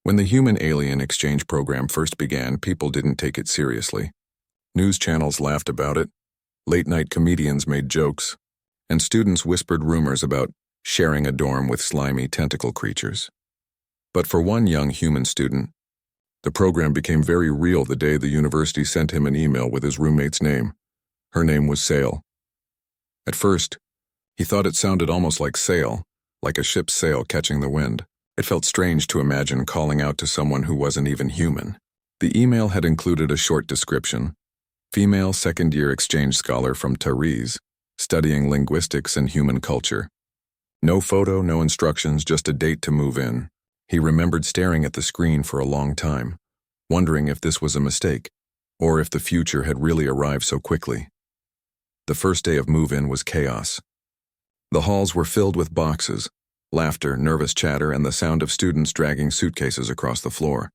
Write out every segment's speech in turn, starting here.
When the human-alien exchange program first began, people didn't take it seriously. News channels laughed about it, late-night comedians made jokes, and students whispered rumors about sharing a dorm with slimy tentacle creatures. But for one young human student, the program became very real the day the university sent him an email with his roommate's name. Her name was Sail. At first, he thought it sounded almost like sail, like a ship's sail catching the wind. It felt strange to imagine calling out to someone who wasn't even human. The email had included a short description. Female second-year exchange scholar from Tariz, studying linguistics and human culture. No photo, no instructions, just a date to move in. He remembered staring at the screen for a long time, wondering if this was a mistake, or if the future had really arrived so quickly. The first day of move-in was chaos. The halls were filled with boxes, laughter, nervous chatter, and the sound of students dragging suitcases across the floor.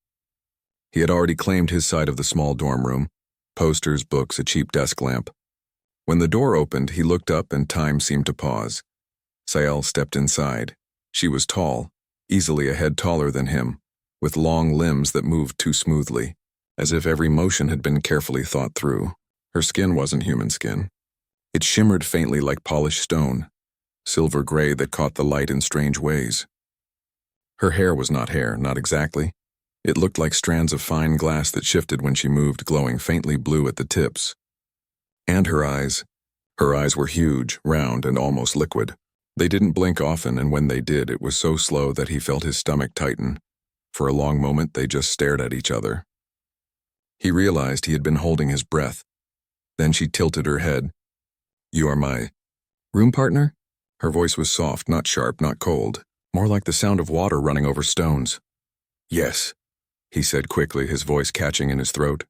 He had already claimed his side of the small dorm room, posters, books, a cheap desk lamp. When the door opened, he looked up and time seemed to pause. Sael stepped inside. She was tall, easily a head taller than him, with long limbs that moved too smoothly, as if every motion had been carefully thought through. Her skin wasn't human skin. It shimmered faintly like polished stone, silver gray that caught the light in strange ways. Her hair was not hair, not exactly. It looked like strands of fine glass that shifted when she moved, glowing faintly blue at the tips. And her eyes. Her eyes were huge, round, and almost liquid. They didn't blink often, and when they did, it was so slow that he felt his stomach tighten. For a long moment, they just stared at each other. He realized he had been holding his breath. Then she tilted her head. "You are my room partner?" Her voice was soft, not sharp, not cold, more like the sound of water running over stones. "Yes," he said quickly, his voice catching in his throat.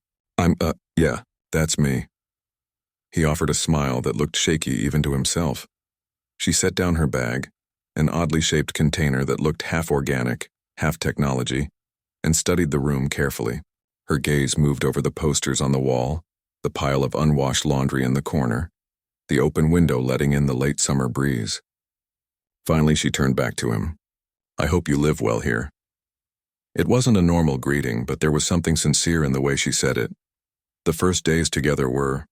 Yeah, that's me." He offered a smile that looked shaky even to himself. She set down her bag, an oddly shaped container that looked half organic, half technology, and studied the room carefully. Her gaze moved over the posters on the wall, the pile of unwashed laundry in the corner, the open window letting in the late summer breeze. Finally, she turned back to him. "I hope you live well here." It wasn't a normal greeting, but there was something sincere in the way she said it. The first days together were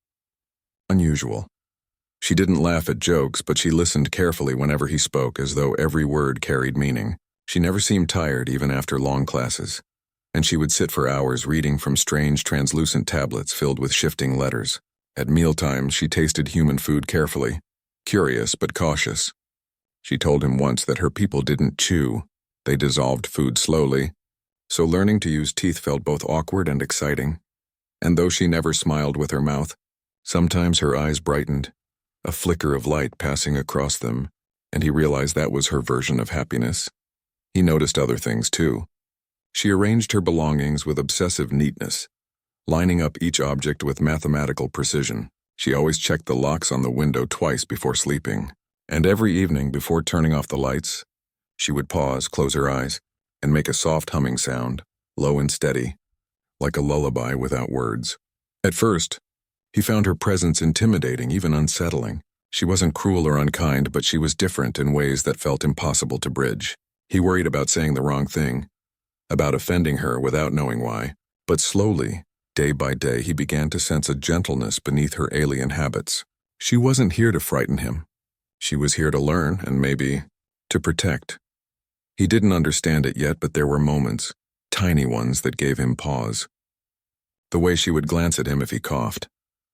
unusual. She didn't laugh at jokes, but she listened carefully whenever he spoke, as though every word carried meaning. She never seemed tired, even after long classes, and she would sit for hours reading from strange, translucent tablets filled with shifting letters. At mealtimes, she tasted human food carefully, curious but cautious. She told him once that her people didn't chew, they dissolved food slowly, so learning to use teeth felt both awkward and exciting. And though she never smiled with her mouth, sometimes her eyes brightened, a flicker of light passing across them, and he realized that was her version of happiness. He noticed other things too. She arranged her belongings with obsessive neatness, lining up each object with mathematical precision. She always checked the locks on the window twice before sleeping, and every evening before turning off the lights, she would pause, close her eyes, and make a soft humming sound, low and steady, like a lullaby without words. At first, he found her presence intimidating, even unsettling. She wasn't cruel or unkind, but she was different in ways that felt impossible to bridge. He worried about saying the wrong thing, about offending her without knowing why. But slowly, day by day, he began to sense a gentleness beneath her alien habits. She wasn't here to frighten him. She was here to learn and maybe to protect. He didn't understand it yet, but there were moments, tiny ones, that gave him pause. The way she would glance at him if he coughed.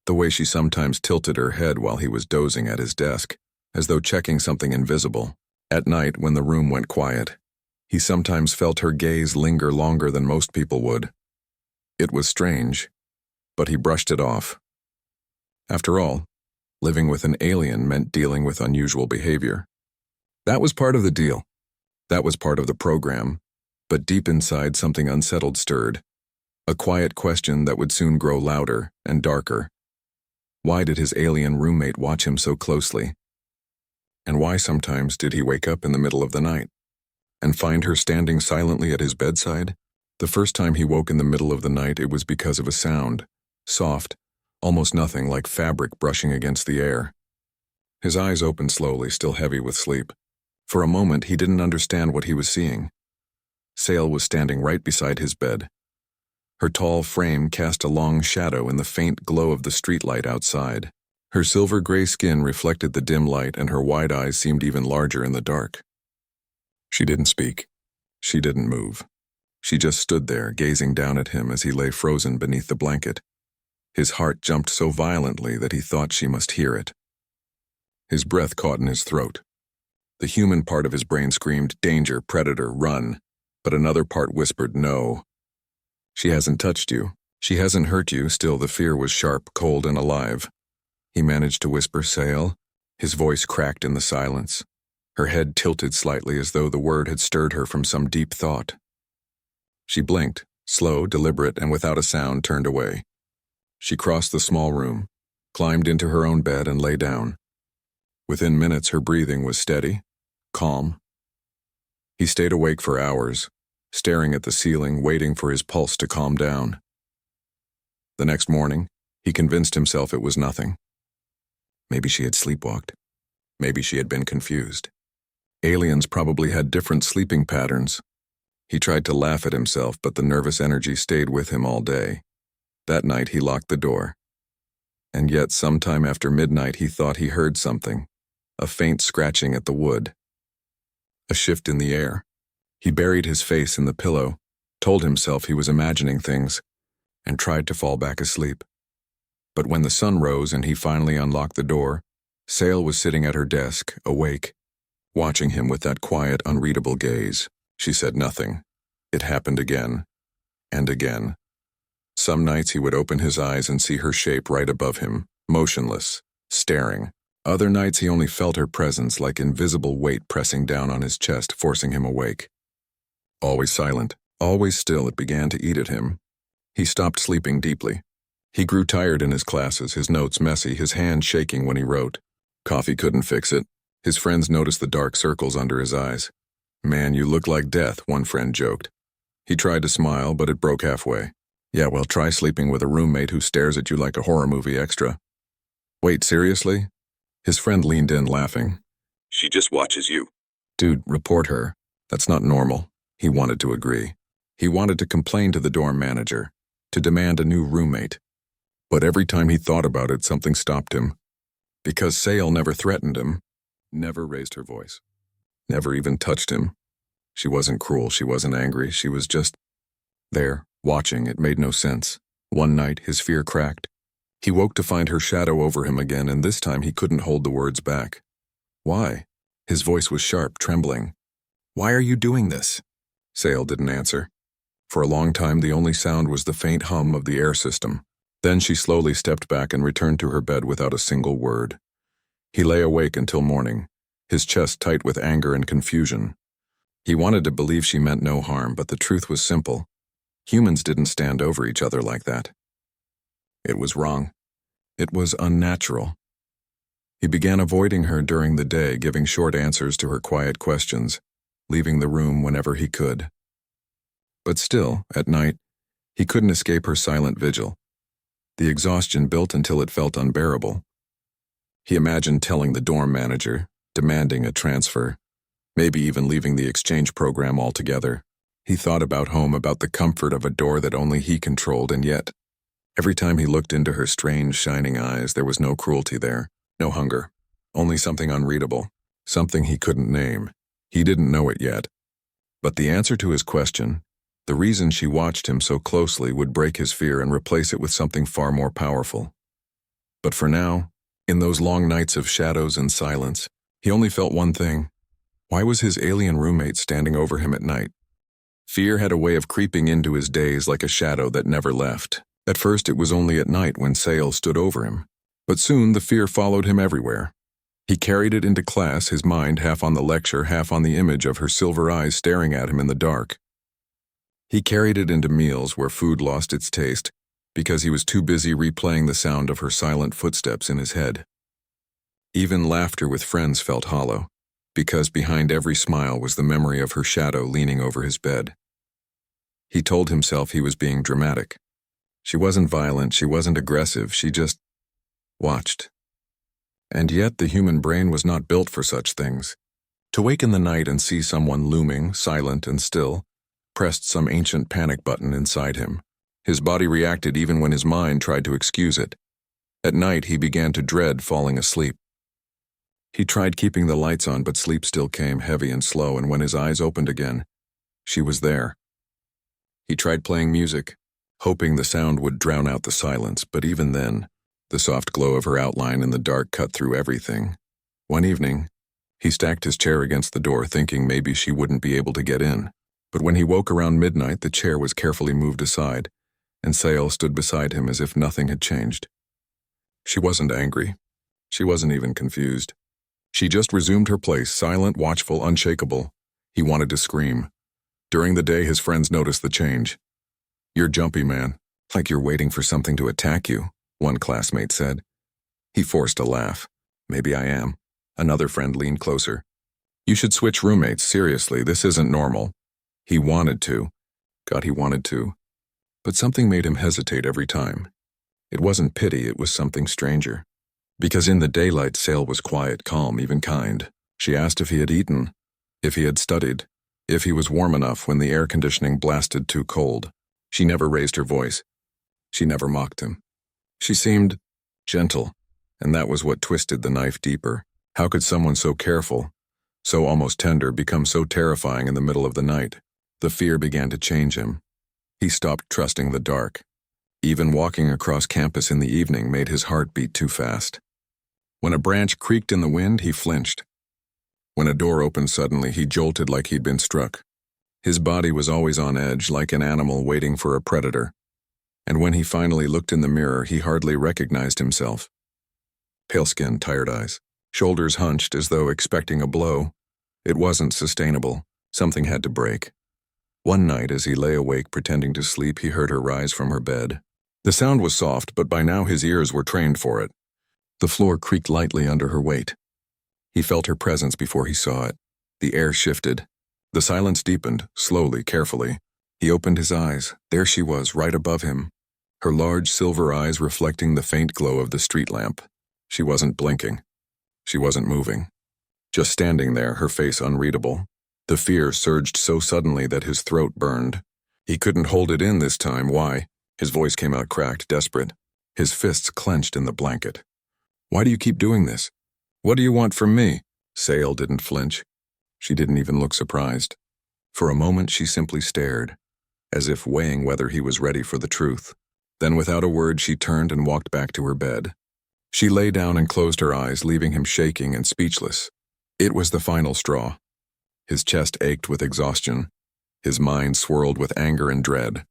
The way she sometimes tilted her head while he was dozing at his desk, as though checking something invisible. At night, when the room went quiet, he sometimes felt her gaze linger longer than most people would. It was strange, but he brushed it off. After all, living with an alien meant dealing with unusual behavior. That was part of the deal. That was part of the program, but deep inside something unsettled stirred. A quiet question that would soon grow louder and darker. Why did his alien roommate watch him so closely? And why sometimes did he wake up in the middle of the night and find her standing silently at his bedside? The first time he woke in the middle of the night, it was because of a sound, soft, almost nothing, like fabric brushing against the air. His eyes opened slowly, still heavy with sleep. For a moment, he didn't understand what he was seeing. Sale was standing right beside his bed. Her tall frame cast a long shadow in the faint glow of the streetlight outside. Her silver-gray skin reflected the dim light, and her wide eyes seemed even larger in the dark. She didn't speak. She didn't move. She just stood there, gazing down at him as he lay frozen beneath the blanket. His heart jumped so violently that he thought she must hear it. His breath caught in his throat. The human part of his brain screamed, "Danger, predator, run," but another part whispered, "No. She hasn't touched you. She hasn't hurt you." Still, the fear was sharp, cold, and alive. He managed to whisper, "Sale." His voice cracked in the silence. Her head tilted slightly as though the word had stirred her from some deep thought. She blinked, slow, deliberate, and without a sound turned away. She crossed the small room, climbed into her own bed, and lay down. Within minutes, her breathing was steady, calm. He stayed awake for hours, staring at the ceiling, waiting for his pulse to calm down. The next morning, he convinced himself it was nothing. Maybe she had sleepwalked. Maybe she had been confused. Aliens probably had different sleeping patterns. He tried to laugh at himself, but the nervous energy stayed with him all day. That night, he locked the door. And yet, sometime after midnight, he thought he heard something, a faint scratching at the wood. A shift in the air. He buried his face in the pillow, told himself he was imagining things, and tried to fall back asleep. But when the sun rose and he finally unlocked the door, Sale was sitting at her desk, awake, watching him with that quiet, unreadable gaze. She said nothing. It happened again, and again. Some nights he would open his eyes and see her shape right above him, motionless, staring. Other nights he only felt her presence, like invisible weight pressing down on his chest, forcing him awake. Always silent, always still, it began to eat at him. He stopped sleeping deeply. He grew tired in his classes, his notes messy, his hand shaking when he wrote. Coffee couldn't fix it. His friends noticed the dark circles under his eyes. "Man, you look like death," one friend joked. He tried to smile, but it broke halfway. "Yeah, well, try sleeping with a roommate who stares at you like a horror movie extra." "Wait, seriously?" His friend leaned in, laughing. "She just watches you." "Dude, report her. That's not normal." He wanted to agree. He wanted to complain to the dorm manager, to demand a new roommate. But every time he thought about it, something stopped him. Because Sale never threatened him, never raised her voice, never even touched him. She wasn't cruel, she wasn't angry, she was just there, watching. It made no sense. One night, his fear cracked. He woke to find her shadow over him again, and this time he couldn't hold the words back. "Why?" His voice was sharp, trembling. "Why are you doing this?" Sale didn't answer. For a long time, the only sound was the faint hum of the air system. Then she slowly stepped back and returned to her bed without a single word. He lay awake until morning, his chest tight with anger and confusion. He wanted to believe she meant no harm, but the truth was simple. Humans didn't stand over each other like that. It was wrong. It was unnatural. He began avoiding her during the day, giving short answers to her quiet questions, leaving the room whenever he could. But still, at night, he couldn't escape her silent vigil. The exhaustion built until it felt unbearable. He imagined telling the dorm manager, demanding a transfer, maybe even leaving the exchange program altogether. He thought about home, about the comfort of a door that only he controlled, and yet, every time he looked into her strange, shining eyes, there was no cruelty there, no hunger, only something unreadable, something he couldn't name. He didn't know it yet. But the answer to his question, the reason she watched him so closely, would break his fear and replace it with something far more powerful. But for now, in those long nights of shadows and silence, he only felt one thing. Why was his alien roommate standing over him at night? Fear had a way of creeping into his days like a shadow that never left. At first, it was only at night when Sale stood over him. But soon the fear followed him everywhere. He carried it into class, his mind half on the lecture, half on the image of her silver eyes staring at him in the dark. He carried it into meals where food lost its taste because he was too busy replaying the sound of her silent footsteps in his head. Even laughter with friends felt hollow, because behind every smile was the memory of her shadow leaning over his bed. He told himself he was being dramatic. She wasn't violent, she wasn't aggressive, she just watched. And yet the human brain was not built for such things. To wake in the night and see someone looming, silent and still, pressed some ancient panic button inside him. His body reacted even when his mind tried to excuse it. At night, he began to dread falling asleep. He tried keeping the lights on, but sleep still came heavy and slow, and when his eyes opened again, she was there. He tried playing music, hoping the sound would drown out the silence, but even then, the soft glow of her outline in the dark cut through everything. One evening, he stacked his chair against the door, thinking maybe she wouldn't be able to get in. But when he woke around midnight, the chair was carefully moved aside, and Sale stood beside him as if nothing had changed. She wasn't angry. She wasn't even confused. She just resumed her place, silent, watchful, unshakable. He wanted to scream. During the day, his friends noticed the change. "You're jumpy, man. Like you're waiting for something to attack you," one classmate said. He forced a laugh. "Maybe I am." Another friend leaned closer. "You should switch roommates, seriously, this isn't normal." He wanted to. God, he wanted to. But something made him hesitate every time. It wasn't pity, it was something stranger. Because in the daylight, Sale was quiet, calm, even kind. She asked if he had eaten, if he had studied, if he was warm enough when the air conditioning blasted too cold. She never raised her voice. She never mocked him. She seemed gentle, and that was what twisted the knife deeper. How could someone so careful, so almost tender, become so terrifying in the middle of the night? The fear began to change him. He stopped trusting the dark. Even walking across campus in the evening made his heart beat too fast. When a branch creaked in the wind, he flinched. When a door opened suddenly, he jolted like he'd been struck. His body was always on edge, like an animal waiting for a predator. And when he finally looked in the mirror, he hardly recognized himself. Pale skin, tired eyes, shoulders hunched as though expecting a blow. It wasn't sustainable. Something had to break. One night, as he lay awake pretending to sleep, he heard her rise from her bed. The sound was soft, but by now his ears were trained for it. The floor creaked lightly under her weight. He felt her presence before he saw it. The air shifted. The silence deepened, slowly, carefully. He opened his eyes. There she was, right above him. Her large silver eyes reflecting the faint glow of the street lamp. She wasn't blinking. She wasn't moving. Just standing there, her face unreadable. The fear surged so suddenly that his throat burned. He couldn't hold it in this time. Why? His voice came out cracked, desperate. His fists clenched in the blanket. "Why do you keep doing this? What do you want from me?" Sale didn't flinch. She didn't even look surprised. For a moment, she simply stared, as if weighing whether he was ready for the truth. Then, without a word, she turned and walked back to her bed. She lay down and closed her eyes, leaving him shaking and speechless. It was the final straw. His chest ached with exhaustion. His mind swirled with anger and dread.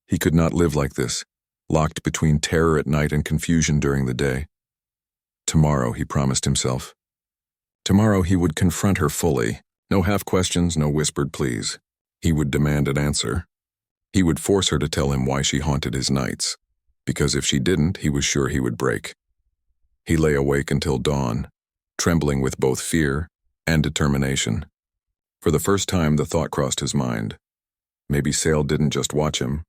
He could not live like this, locked between terror at night and confusion during the day. Tomorrow, he promised himself. Tomorrow he would confront her fully. No half questions, no whispered pleas. He would demand an answer. He would force her to tell him why she haunted his nights. Because if she didn't, he was sure he would break. He lay awake until dawn, trembling with both fear and determination. For the first time, the thought crossed his mind. Maybe Sale didn't just watch him.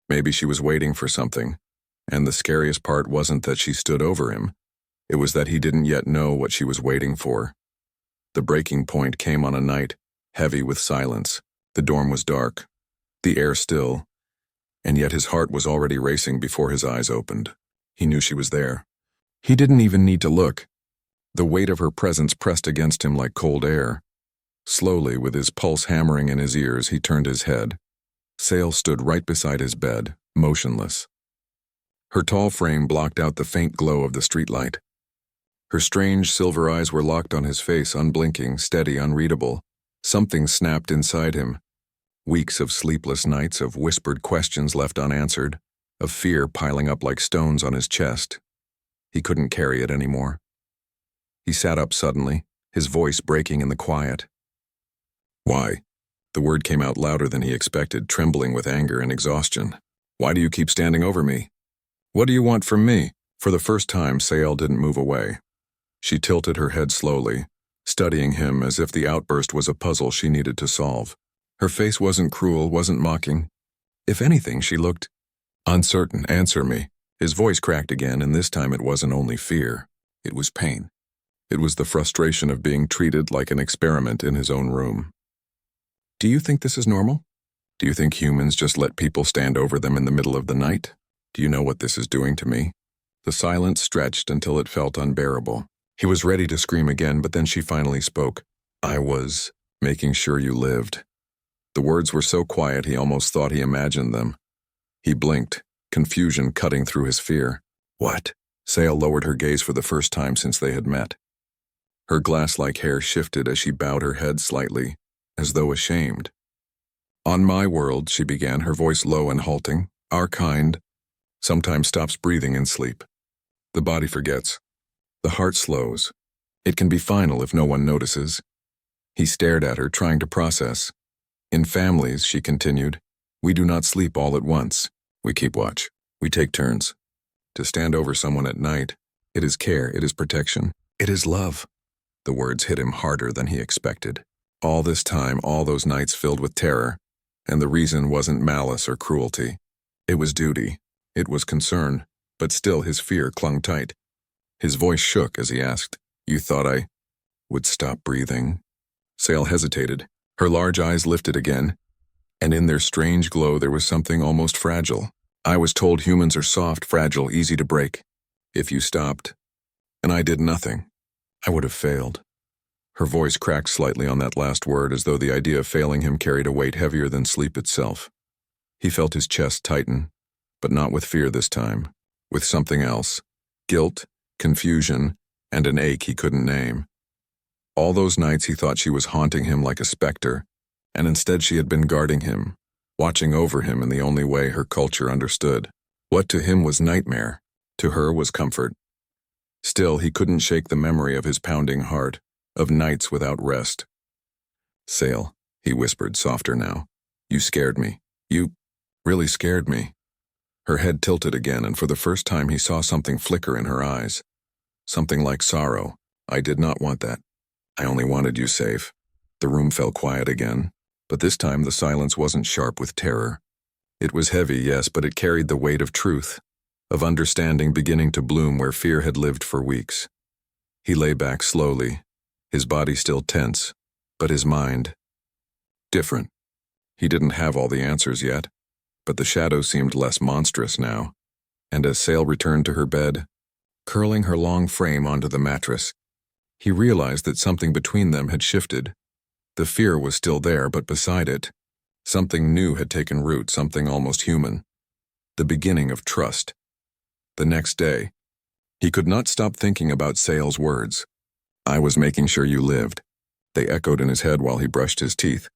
Maybe she was waiting for something. And the scariest part wasn't that she stood over him. It was that he didn't yet know what she was waiting for. The breaking point came on a night, heavy with silence. The dorm was dark, the air still, and yet his heart was already racing before his eyes opened. He knew she was there. He didn't even need to look. The weight of her presence pressed against him like cold air. Slowly, with his pulse hammering in his ears, he turned his head. Sale stood right beside his bed, motionless. Her tall frame blocked out the faint glow of the streetlight. Her strange silver eyes were locked on his face, unblinking, steady, unreadable. Something snapped inside him. Weeks of sleepless nights, of whispered questions left unanswered, of fear piling up like stones on his chest. He couldn't carry it anymore. He sat up suddenly, his voice breaking in the quiet. "Why?" The word came out louder than he expected, trembling with anger and exhaustion. "Why do you keep standing over me? What do you want from me?" For the first time, Sale didn't move away. She tilted her head slowly, studying him as if the outburst was a puzzle she needed to solve. Her face wasn't cruel, wasn't mocking. If anything, she looked uncertain. "Answer me." His voice cracked again, and this time it wasn't only fear. It was pain. It was the frustration of being treated like an experiment in his own room. "Do you think this is normal? Do you think humans just let people stand over them in the middle of the night? Do you know what this is doing to me? The silence stretched until it felt unbearable. He was ready to scream again, but then she finally spoke. I was making sure you lived. The words were so quiet he almost thought he imagined them. He blinked, confusion cutting through his fear. What? Sale lowered her gaze for the first time since they had met. Her glass-like hair shifted as she bowed her head slightly, as though ashamed. On my world, she began, her voice low and halting, our kind sometimes stops breathing in sleep. The body forgets. The heart slows. It can be final if no one notices. He stared at her, trying to process. In families, she continued, we do not sleep all at once. We keep watch. We take turns. To stand over someone at night, it is care, it is protection, it is love. The words hit him harder than he expected. All this time, all those nights filled with terror, and the reason wasn't malice or cruelty. It was duty. It was concern, but still his fear clung tight. His voice shook as he asked, you thought I would stop breathing? Sale hesitated. Her large eyes lifted again, and in their strange glow there was something almost fragile. I was told humans are soft, fragile, easy to break. If you stopped, and I did nothing, I would have failed. Her voice cracked slightly on that last word, as though the idea of failing him carried a weight heavier than sleep itself. He felt his chest tighten, but not with fear this time, with something else. Guilt, confusion, and an ache he couldn't name. All those nights he thought she was haunting him like a specter, and instead she had been guarding him, watching over him in the only way her culture understood. What to him was nightmare, to her was comfort. Still, he couldn't shake the memory of his pounding heart, of nights without rest. Sale, he whispered, softer now. You scared me. You really scared me. Her head tilted again, and for the first time he saw something flicker in her eyes. Something like sorrow. I did not want that. I only wanted you safe. The room fell quiet again, but this time the silence wasn't sharp with terror. It was heavy, yes, but it carried the weight of truth, of understanding beginning to bloom where fear had lived for weeks. He lay back slowly, his body still tense, but his mind different. He didn't have all the answers yet, but the shadow seemed less monstrous now, and as Sale returned to her bed, curling her long frame onto the mattress, he realized that something between them had shifted. The fear was still there, but beside it, something new had taken root, something almost human. The beginning of trust. The next day, he could not stop thinking about Sale's words. I was making sure you lived. They echoed in his head while he brushed his teeth,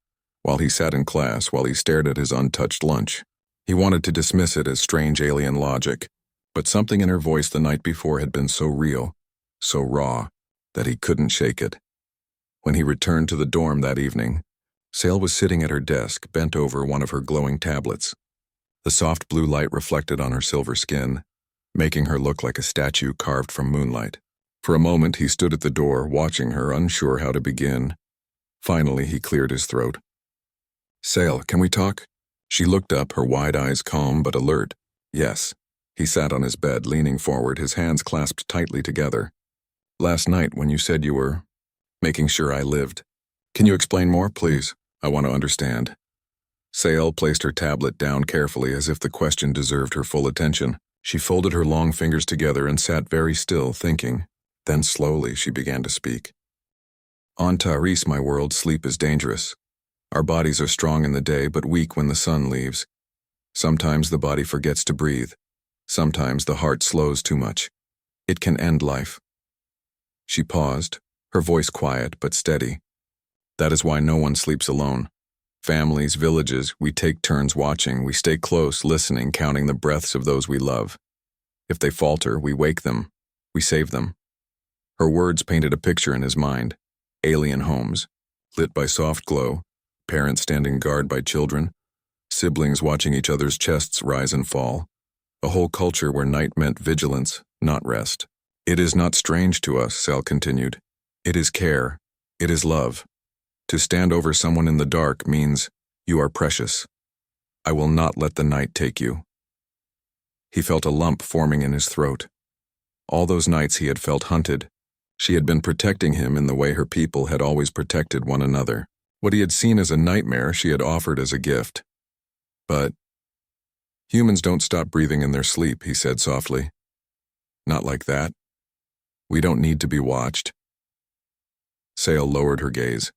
while he sat in class, while he stared at his untouched lunch. He wanted to dismiss it as strange alien logic, but something in her voice the night before had been so real, so raw, that he couldn't shake it. When he returned to the dorm that evening, Sale was sitting at her desk, bent over one of her glowing tablets. The soft blue light reflected on her silver skin, making her look like a statue carved from moonlight. For a moment he stood at the door, watching her, unsure how to begin. Finally he cleared his throat. Sale, can we talk? She looked up, her wide eyes calm but alert. Yes. He sat on his bed, leaning forward, his hands clasped tightly together. Last night when you said you were making sure I lived. Can you explain more, please? I want to understand. Sale placed her tablet down carefully as if the question deserved her full attention. She folded her long fingers together and sat very still, thinking. Then slowly she began to speak. On Taris, my world, sleep is dangerous. Our bodies are strong in the day but weak when the sun leaves. Sometimes the body forgets to breathe. Sometimes the heart slows too much. It can end life. She paused, her voice quiet but steady. That is why no one sleeps alone. Families, villages, we take turns watching, we stay close, listening, counting the breaths of those we love. If they falter, we wake them, we save them. Her words painted a picture in his mind. Alien homes, lit by soft glow, parents standing guard by children, siblings watching each other's chests rise and fall. A whole culture where night meant vigilance, not rest. It is not strange to us, Sal continued. It is care. It is love. To stand over someone in the dark means you are precious. I will not let the night take you. He felt a lump forming in his throat. All those nights he had felt hunted. She had been protecting him in the way her people had always protected one another. What he had seen as a nightmare she had offered as a gift. But humans don't stop breathing in their sleep, he said softly. Not like that. We don't need to be watched. Sale lowered her gaze.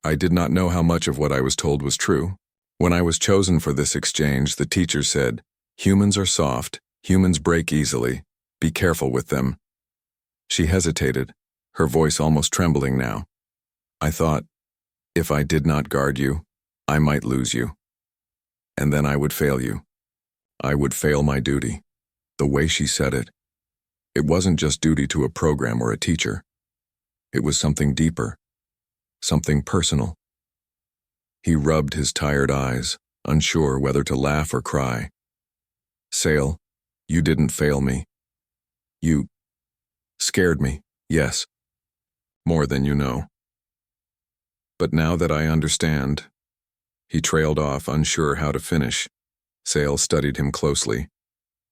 I did not know how much of what I was told was true. When I was chosen for this exchange, the teacher said, humans are soft, humans break easily, be careful with them. She hesitated, her voice almost trembling now. I thought, if I did not guard you, I might lose you. And then I would fail you. I would fail my duty. The way she said it. It wasn't just duty to a program or a teacher. It was something deeper, something personal. He rubbed his tired eyes, unsure whether to laugh or cry. Sale, you didn't fail me. You scared me, yes. More than you know. But now that I understand, he trailed off, unsure how to finish. Sale studied him closely,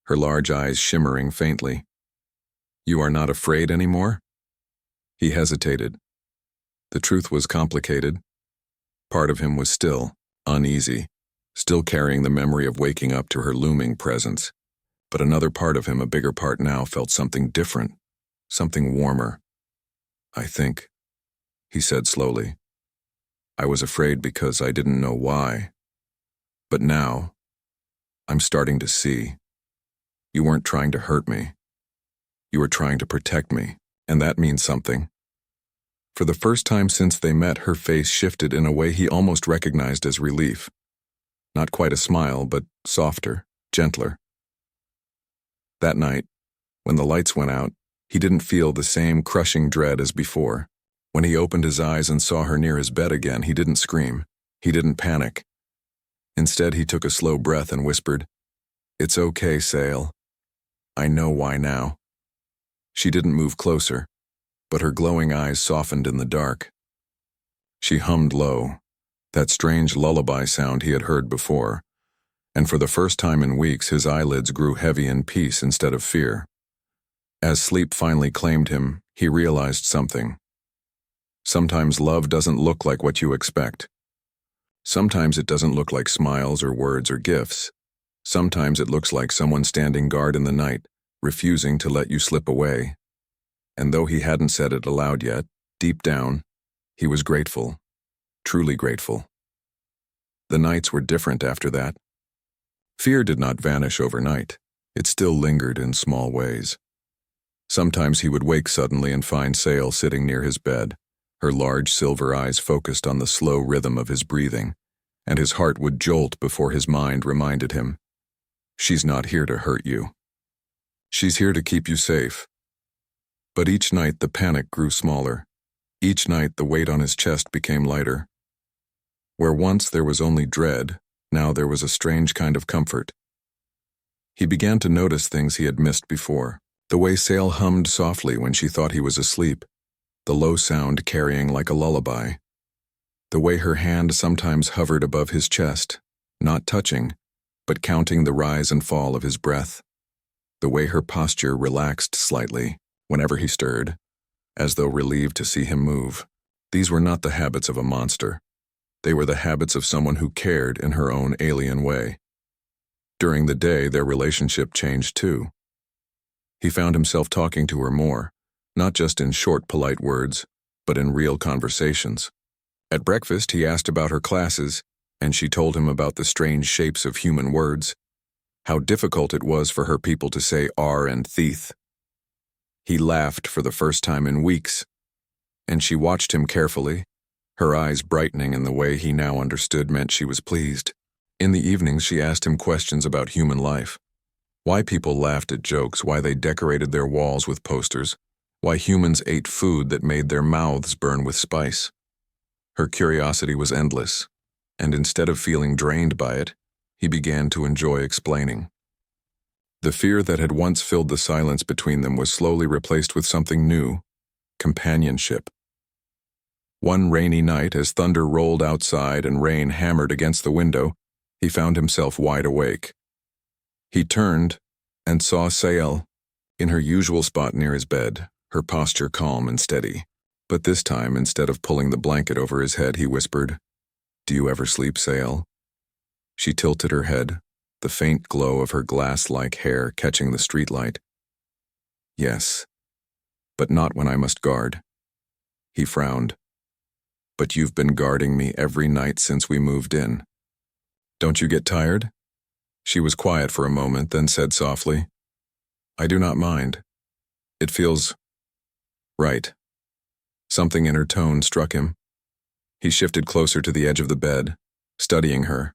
her large eyes shimmering faintly. You are not afraid anymore? He hesitated. The truth was complicated. Part of him was still uneasy, still carrying the memory of waking up to her looming presence. But another part of him, a bigger part now, felt something different, something warmer. I think, he said slowly. I was afraid because I didn't know why. But now, I'm starting to see. You weren't trying to hurt me. You were trying to protect me, and that means something. For the first time since they met, her face shifted in a way he almost recognized as relief. Not quite a smile, but softer, gentler. That night, when the lights went out, he didn't feel the same crushing dread as before. When he opened his eyes and saw her near his bed again, he didn't scream. He didn't panic. Instead, he took a slow breath and whispered, It's okay, Sale. I know why now. She didn't move closer, but her glowing eyes softened in the dark. She hummed low, that strange lullaby sound he had heard before, and for the first time in weeks his eyelids grew heavy in peace instead of fear. As sleep finally claimed him, he realized something. Sometimes love doesn't look like what you expect. Sometimes it doesn't look like smiles or words or gifts. Sometimes it looks like someone standing guard in the night, refusing to let you slip away. And though he hadn't said it aloud yet, deep down, he was grateful, truly grateful. The nights were different after that. Fear did not vanish overnight. It still lingered in small ways. Sometimes he would wake suddenly and find Sale sitting near his bed, her large silver eyes focused on the slow rhythm of his breathing, and his heart would jolt before his mind reminded him, She's not here to hurt you. She's here to keep you safe. But each night the panic grew smaller. Each night the weight on his chest became lighter. Where once there was only dread, now there was a strange kind of comfort. He began to notice things he had missed before. The way Sale hummed softly when she thought he was asleep, the low sound carrying like a lullaby. The way her hand sometimes hovered above his chest, not touching, but counting the rise and fall of his breath. The way her posture relaxed slightly whenever he stirred, as though relieved to see him move. These were not the habits of a monster. They were the habits of someone who cared in her own alien way. During the day, their relationship changed too. He found himself talking to her more, not just in short, polite words, but in real conversations. At breakfast, he asked about her classes, and she told him about the strange shapes of human words, how difficult it was for her people to say R and thief. He laughed for the first time in weeks, and she watched him carefully, her eyes brightening in the way he now understood meant she was pleased. In the evenings, she asked him questions about human life. Why people laughed at jokes, why they decorated their walls with posters, why humans ate food that made their mouths burn with spice. Her curiosity was endless, and instead of feeling drained by it, he began to enjoy explaining. The fear that had once filled the silence between them was slowly replaced with something new, companionship. One rainy night, as thunder rolled outside and rain hammered against the window, he found himself wide awake. He turned and saw Sale in her usual spot near his bed, her posture calm and steady. But this time, instead of pulling the blanket over his head, he whispered, "Do you ever sleep, Sale?" She tilted her head, the faint glow of her glass-like hair catching the streetlight. Yes, but not when I must guard. He frowned. But you've been guarding me every night since we moved in. Don't you get tired? She was quiet for a moment, then said softly, I do not mind. It feels right. Something in her tone struck him. He shifted closer to the edge of the bed, studying her.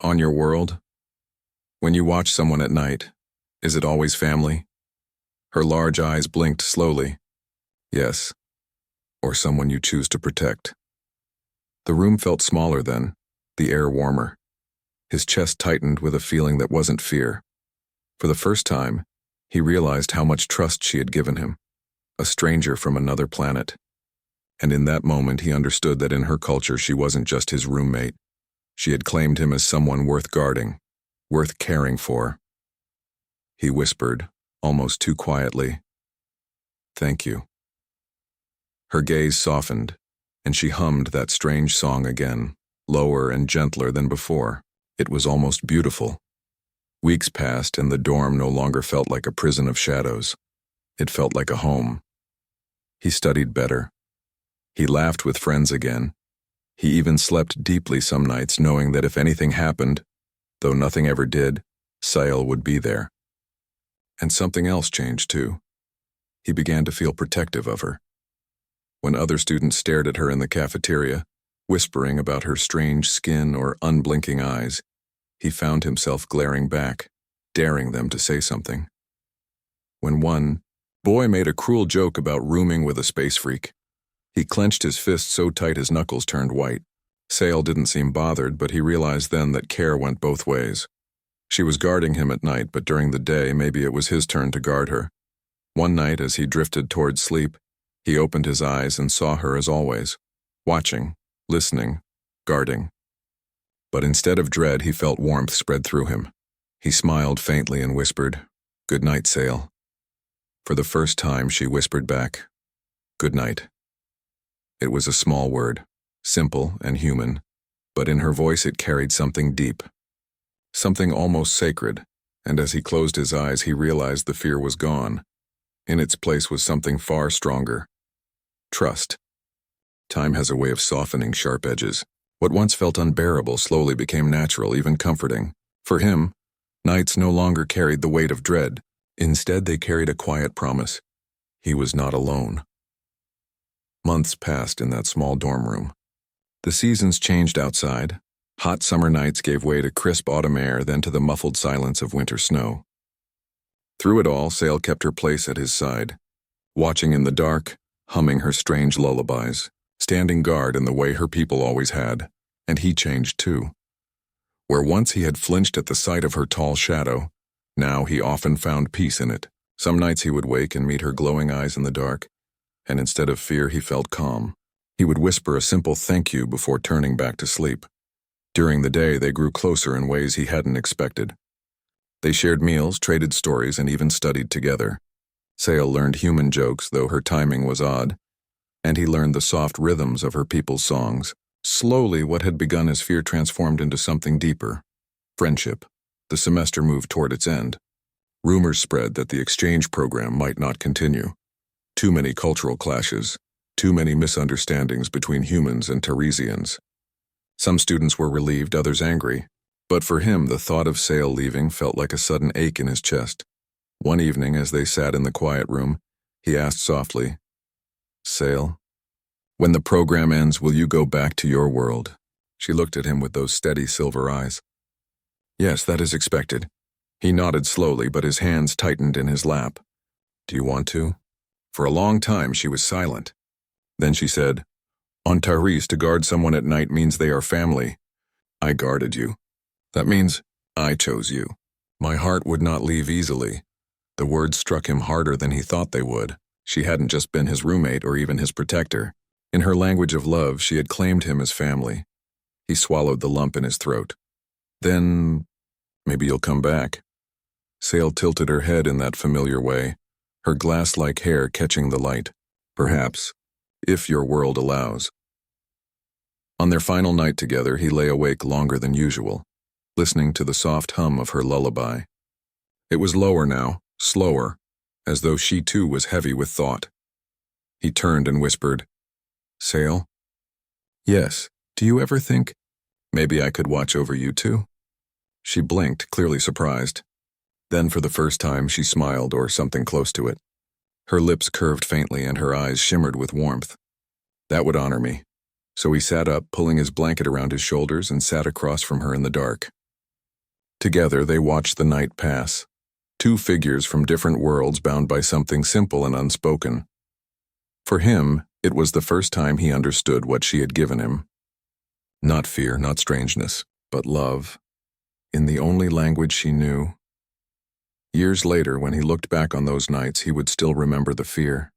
On your world? When you watch someone at night, is it always family? Her large eyes blinked slowly. Yes. Or someone you choose to protect. The room felt smaller then, the air warmer. His chest tightened with a feeling that wasn't fear. For the first time, he realized how much trust she had given him, a stranger from another planet. And in that moment he understood that in her culture she wasn't just his roommate. She had claimed him as someone worth guarding, worth caring for. He whispered, almost too quietly, Thank you. Her gaze softened, and she hummed that strange song again, lower and gentler than before. It was almost beautiful. Weeks passed, and the dorm no longer felt like a prison of shadows. It felt like a home. He studied better. He laughed with friends again. He even slept deeply some nights, knowing that if anything happened, though nothing ever did, Sail would be there. And something else changed too. He began to feel protective of her. When other students stared at her in the cafeteria, whispering about her strange skin or unblinking eyes, he found himself glaring back, daring them to say something. When one boy made a cruel joke about rooming with a space freak, he clenched his fist so tight his knuckles turned white. Sail didn't seem bothered, but he realized then that care went both ways. She was guarding him at night, but during the day maybe it was his turn to guard her. One night, as he drifted towards sleep, he opened his eyes and saw her as always, watching, listening, guarding. But instead of dread, he felt warmth spread through him. He smiled faintly and whispered, Good night, Sail. For the first time, she whispered back, Good night. It was a small word, simple and human, but in her voice it carried something deep, something almost sacred, and as he closed his eyes, he realized the fear was gone. In its place was something far stronger. Trust. Time has a way of softening sharp edges. What once felt unbearable slowly became natural, even comforting. For him, nights no longer carried the weight of dread. Instead, they carried a quiet promise. He was not alone. Months passed in that small dorm room. The seasons changed outside. Hot summer nights gave way to crisp autumn air, then to the muffled silence of winter snow. Through it all, Sail kept her place at his side, watching in the dark, humming her strange lullabies, standing guard in the way her people always had. And he changed too. Where once he had flinched at the sight of her tall shadow, now he often found peace in it. Some nights he would wake and meet her glowing eyes in the dark, and instead of fear he felt calm. He would whisper a simple thank you before turning back to sleep. During the day they grew closer in ways he hadn't expected. They shared meals, traded stories, and even studied together. Sail learned human jokes, though her timing was odd, and he learned the soft rhythms of her people's songs. Slowly, what had begun as fear transformed into something deeper. Friendship. The semester moved toward its end. Rumors spread that the exchange program might not continue. Too many cultural clashes, too many misunderstandings between humans and Teresians. Some students were relieved, others angry. But for him, the thought of Sail leaving felt like a sudden ache in his chest. One evening, as they sat in the quiet room, he asked softly, Sail, when the program ends, will you go back to your world? She looked at him with those steady silver eyes. Yes, that is expected. He nodded slowly, but his hands tightened in his lap. Do you want to? For a long time, she was silent. Then she said, On Taris, to guard someone at night means they are family. I guarded you. That means I chose you. My heart would not leave easily. The words struck him harder than he thought they would. She hadn't just been his roommate or even his protector. In her language of love, she had claimed him as family. He swallowed the lump in his throat. Then, maybe you'll come back. Sail tilted her head in that familiar way, her glass-like hair catching the light. Perhaps, if your world allows. On their final night together, he lay awake longer than usual, listening to the soft hum of her lullaby. It was lower now, slower, as though she too was heavy with thought. He turned and whispered, "Sail?" "Yes. Do you ever think, maybe I could watch over you too?" She blinked, clearly surprised. Then for the first time she smiled, or something close to it. Her lips curved faintly and her eyes shimmered with warmth. That would honor me. So he sat up, pulling his blanket around his shoulders, and sat across from her in the dark. Together they watched the night pass. Two figures from different worlds bound by something simple and unspoken. For him, it was the first time he understood what she had given him. Not fear, not strangeness, but love, in the only language she knew. Years later, when he looked back on those nights, he would still remember the fear.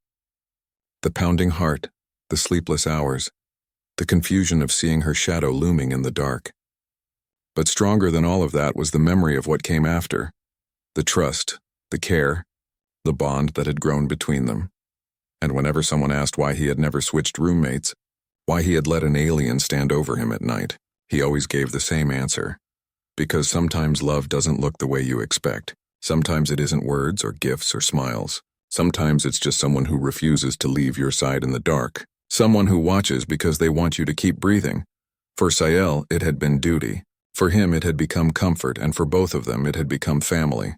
The pounding heart, the sleepless hours, the confusion of seeing her shadow looming in the dark. But stronger than all of that was the memory of what came after, the trust, the care, the bond that had grown between them. And whenever someone asked why he had never switched roommates, why he had let an alien stand over him at night, he always gave the same answer. Because sometimes love doesn't look the way you expect. Sometimes it isn't words or gifts or smiles. Sometimes it's just someone who refuses to leave your side in the dark. Someone who watches because they want you to keep breathing. For Sael, it had been duty. For him, it had become comfort, and for both of them, it had become family.